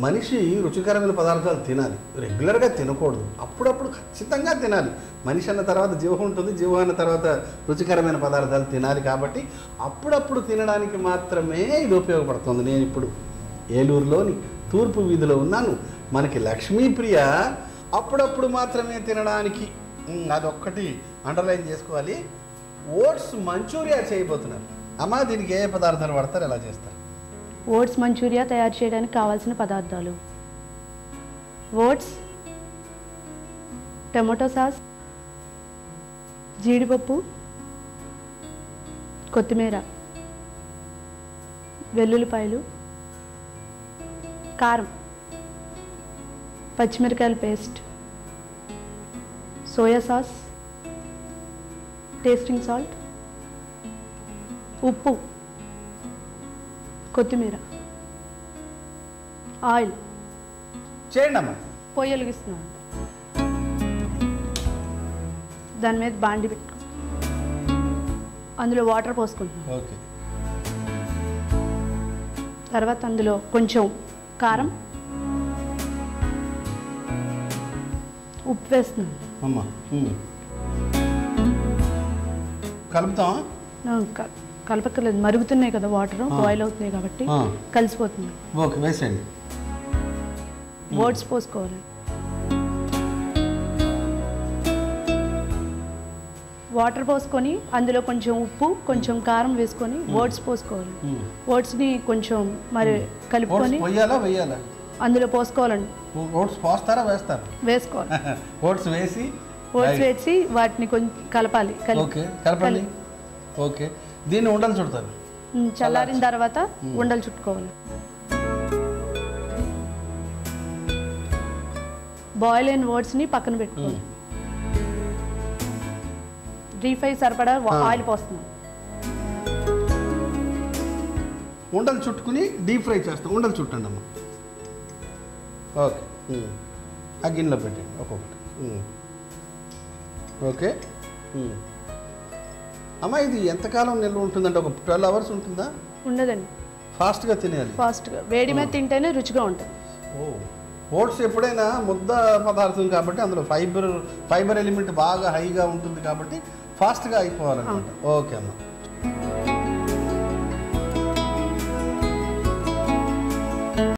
మనిషి రుచికరమైన పదార్థాలు తినాలి, రెగ్యులర్గా తినకూడదు, అప్పుడప్పుడు ఖచ్చితంగా తినాలి. మనిషి అన్న తర్వాత జీవం ఉంటుంది, జీవం అన్న తర్వాత రుచికరమైన పదార్థాలు తినాలి. కాబట్టి అప్పుడప్పుడు తినడానికి మాత్రమే ఇది ఉపయోగపడుతుంది. నేను ఇప్పుడు ఏలూరులోని తూర్పు వీధిలో ఉన్నాను. మనకి లక్ష్మీప్రియ అప్పుడప్పుడు మాత్రమే తినడానికి, అదొక్కటి అండర్లైన్ చేసుకోవాలి. ఓట్స్ మంచూరియా చేయబోతున్నారు. అమ్మా, దీనికి ఏ పదార్థాలు వాడతారు, ఎలా చేస్తారు? ఓట్స్ మంచూరియా తయారు చేయడానికి కావాల్సిన పదార్థాలు: ఓట్స్, టమాటో సాస్, జీడిపప్పు, కొత్తిమీర, వెల్లుల్లిపాయలు, కారం, పచ్చిమిరకాయల paste, soya sauce, tasting salt, ఉప్పు, కొత్తిమీర, ఆయిల్. చేయండి అమ్మా. పొయ్యి వెలిగిస్తున్నాను. దాని మీద బాండి పెట్టు, అందులో వాటర్ పోసుకుంటున్నాను. ఓకే. తర్వాత అందులో కొంచెం కారం, ఉప్పు వేస్తున్నాను. అమ్మా, కలుపుతాం. కలపక్కర్లేదు, మరుగుతున్నాయి కదా వాటర్, బాయిల్ అవుతున్నాయి కాబట్టి కలిసిపోతుంది. ఓకే, వేసేయండి. ఓట్స్ పోసుకోవాలి. వాటర్ పోసుకొని అందులో కొంచెం ఉప్పు, కొంచెం కారం వేసుకొని ఓట్స్ పోసుకోవాలి. ఓట్స్ని కొంచెం మరి కలుపుకొని వేయాలా అందులో పోసుకోవాలండి. ఓట్స్ పోస్తారా, వేస్తారా? వేసుకోవాలి. ఓట్స్ వేసి వాటిని కొంచెం కలపాలి. ఓకే, కలపండి. ఓకే, దీన్ని ఉండలు చుడతారు. చల్లారిన తర్వాత ఉండలు చుట్టుకోవాలి. బాయిల్ అయిన ఓట్స్ని పక్కన పెట్టుకోవాలి. డీప్ ఫ్రై సరిపడా ఆయిల్ పోస్తున్నాం. ఉండలు చుట్టుకుని డీప్ ఫ్రై చేస్తాం. ఉండలు చుట్టండి అమ్మ. ఓకే, ఆ గిన్నెలో పెట్టండి ఒక్కొక్కటి. ఓకే అమ్మ, ఇది ఎంతకాలం నిల్వ ఉంటుందంటే ఒక 12 hours ఉంటుందా? ఉండదండి, ఫాస్ట్గా తినేయాలి. ఫాస్ట్గా వేడి మీద తింటేనే రుచిగా ఉంటుంది. ఓట్స్ ఎప్పుడైనా ముద్ద పదార్థం కాబట్టి అందులో ఫైబర్ ఎలిమెంట్ బాగా హైగా ఉంటుంది కాబట్టి ఫాస్ట్గా అయిపోవాలన్నమాట. ఓకే అమ్మ.